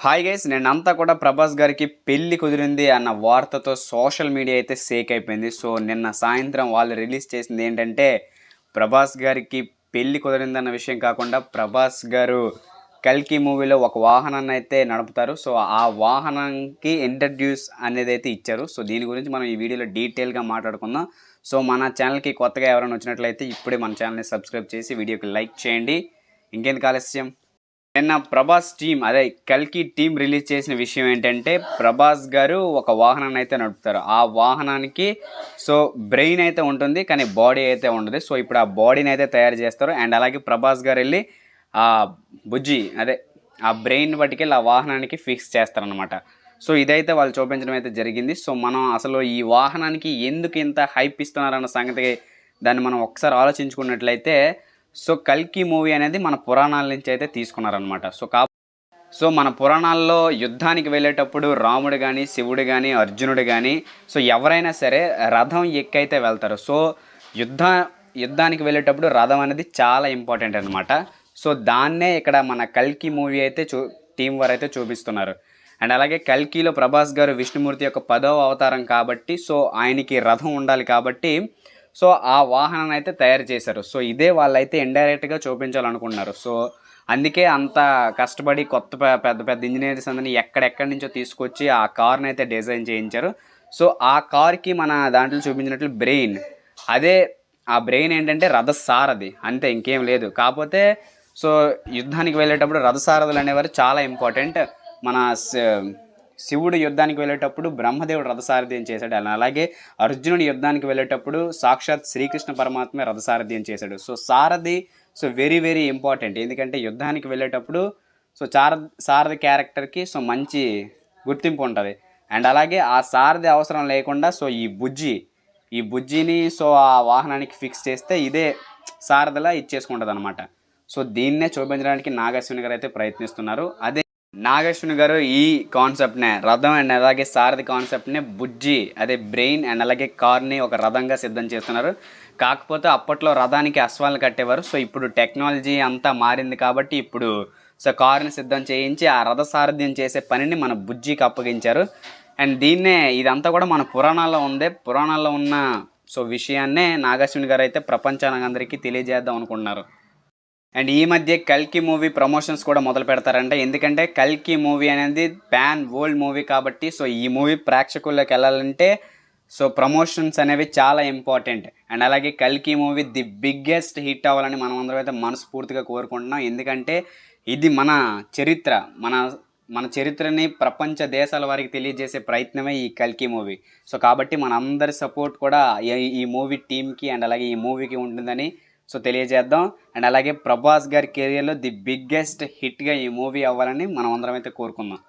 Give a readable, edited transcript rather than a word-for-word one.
Hi guys, నిన్నంతా కూడా ప్రభాస్ గారికి పెళ్లి కుదిరింది అన్న వార్తతో సోషల్ మీడియా అయితే షేక్ అయిపోయింది. సో నిన్న సాయంత్రం వాళ్ళు రిలీజ్ చేసింది ఏంటంటే ప్రభాస్ గారికి పెళ్లి కుదిరిందన్న విషయం కాకుండా ప్రభాస్ గారు కల్కి మూవీలో ఒక వాహనాన్ని అయితే నడుపుతారు. సో ఆ వాహనానికి ఇంట్రడ్యూస్ అనేది అయితే ఇచ్చారు. సో దీని గురించి మనం ఈ వీడియోలో డీటెయిల్గా మాట్లాడుకుందాం. సో మన ఛానల్కి కొత్తగా ఎవరైనా వచ్చినట్లయితే ఇప్పుడే మన ఛానల్ని సబ్స్క్రైబ్ చేసి వీడియోకి లైక్ చేయండి. ఇంకెందుకు ఆలస్యం, నిన్న ప్రభాస్ టీం అదే కల్కి టీం రిలీజ్ చేసిన విషయం ఏంటంటే ప్రభాస్ గారు ఒక వాహనాన్ని అయితే నడుపుతారు. ఆ వాహనానికి సో బ్రెయిన్ అయితే ఉంటుంది కానీ బాడీ అయితే ఉండదు. సో ఇప్పుడు ఆ బాడీని అయితే తయారు చేస్తారు. అండ్ అలాగే ప్రభాస్ గారు వెళ్ళి ఆ బుజ్జి అదే ఆ బ్రెయిన్ పట్టుకెళ్ళి ఆ వాహనానికి ఫిక్స్ చేస్తారనమాట. సో ఇదైతే వాళ్ళు చూపించడం అయితే జరిగింది. సో మనం అసలు ఈ వాహనానికి ఎందుకు ఇంత హైప్ ఇస్తున్నారన్న సంగతి దాన్ని మనం ఒకసారి ఆలోచించుకున్నట్లయితే సో కల్కి మూవీ అనేది మన పురాణాల నుంచి అయితే తీసుకున్నారనమాట. సో మన పురాణాల్లో యుద్ధానికి వెళ్ళేటప్పుడు రాముడు కానీ శివుడు కానీ అర్జునుడు కానీ సో ఎవరైనా సరే రథం ఎక్కైతే వెళ్తారు. సో యుద్ధానికి వెళ్ళేటప్పుడు రథం అనేది చాలా ఇంపార్టెంట్ అనమాట. సో దాన్నే ఇక్కడ మన కల్కి మూవీ అయితే టీం వారు అయితే చూపిస్తున్నారు. అండ్ అలాగే కల్కిలో ప్రభాస్ గారు విష్ణుమూర్తి యొక్క 10వ అవతారం కాబట్టి సో ఆయనకి రథం ఉండాలి కాబట్టి సో ఆ వాహనాన్ని అయితే తయారు చేశారు. సో ఇదే వాళ్ళైతే ఇండైరెక్ట్గా చూపించాలనుకుంటున్నారు. సో అందుకే అంత కష్టపడి కొత్త పెద్ద పెద్ద ఇంజనీర్స్ అందరినీ ఎక్కడెక్కడి నుంచో తీసుకొచ్చి ఆ కార్ని అయితే డిజైన్ చేయించారు. సో ఆ కార్కి మన దాంట్లో చూపించినట్లు బ్రెయిన్, అదే ఆ బ్రెయిన్ ఏంటంటే రథసారథి, అంతే, ఇంకేం లేదు. కాకపోతే సో యుద్ధానికి వెళ్ళేటప్పుడు రథసారథులు అనేవారు చాలా ఇంపార్టెంట్. మన శివుడు యుద్ధానికి వెళ్ళేటప్పుడు బ్రహ్మదేవుడు రథసారథ్యం చేశాడు. అలాగే అర్జునుడి యుద్ధానికి వెళ్ళేటప్పుడు సాక్షాత్ శ్రీకృష్ణ పరమాత్మే రథసారథ్యం చేశాడు. సో సారథి సో వెరీ వెరీ ఇంపార్టెంట్. ఎందుకంటే యుద్ధానికి వెళ్ళేటప్పుడు సో సారథి క్యారెక్టర్కి సో మంచి గుర్తింపు ఉంటుంది. అండ్ అలాగే ఆ సారథి అవసరం లేకుండా సో ఈ బుజ్జిని సో ఆ వాహనానికి ఫిక్స్ చేస్తే ఇదే సారథిలా ఇచ్చేసుకుంటుంది అనమాట. సో దీన్నే చూపించడానికి నాగశ్విని గారు అయితే ప్రయత్నిస్తున్నారు. అదే నాగేశ్వని గారు ఈ కాన్సెప్ట్నే రథం అండ్ అలాగే సారథి కాన్సెప్ట్నే బుజ్జి అదే బ్రెయిన్ అండ్ అలాగే కార్ని ఒక రథంగా సిద్ధం చేస్తున్నారు. కాకపోతే అప్పట్లో రథానికి అశ్వాలను కట్టేవారు. సో ఇప్పుడు టెక్నాలజీ అంతా మారింది కాబట్టి ఇప్పుడు సో కార్ని సిద్ధం చేయించి ఆ రథ సారథ్యం చేసే పనిని మన బుజ్జికి అప్పగించారు. అండ్ దీన్నే ఇదంతా కూడా మన పురాణాల్లో పురాణాల్లో ఉన్న సో విషయాన్నే నాగేశ్వని గారు అయితే ప్రపంచానికి అందరికీ తెలియజేద్దాం అనుకుంటున్నారు. అండ్ ఈ మధ్య కల్కి మూవీ ప్రమోషన్స్ కూడా మొదలు పెడతారంట. ఎందుకంటే కల్కి మూవీ అనేది ప్యాన్ వరల్డ్ మూవీ కాబట్టి సో ఈ మూవీ ప్రేక్షకుల్లోకి వెళ్ళాలంటే సో ప్రమోషన్స్ అనేవి చాలా ఇంపార్టెంట్. అండ్ అలాగే కల్కి మూవీ ది బిగ్గెస్ట్ హిట్ అవ్వాలని మనం అందరం అయితే మనస్ఫూర్తిగా కోరుకుంటున్నాం. ఎందుకంటే ఇది మన చరిత్ర, మన చరిత్రని ప్రపంచ దేశాల వారికి తెలియజేసే ప్రయత్నమే ఈ కల్కి మూవీ. సో కాబట్టి మనందరి సపోర్ట్ కూడా ఈ మూవీ టీమ్కి అండ్ అలాగే ఈ మూవీకి ఉంటుందని సో తెలియజేద్దాం. అండ్ అలాగే ప్రభాస్ గారి కెరియర్లో ది బిగ్గెస్ట్ హిట్గా ఈ మూవీ అవ్వాలని మనం అందరం అయితే కోరుకుందాం.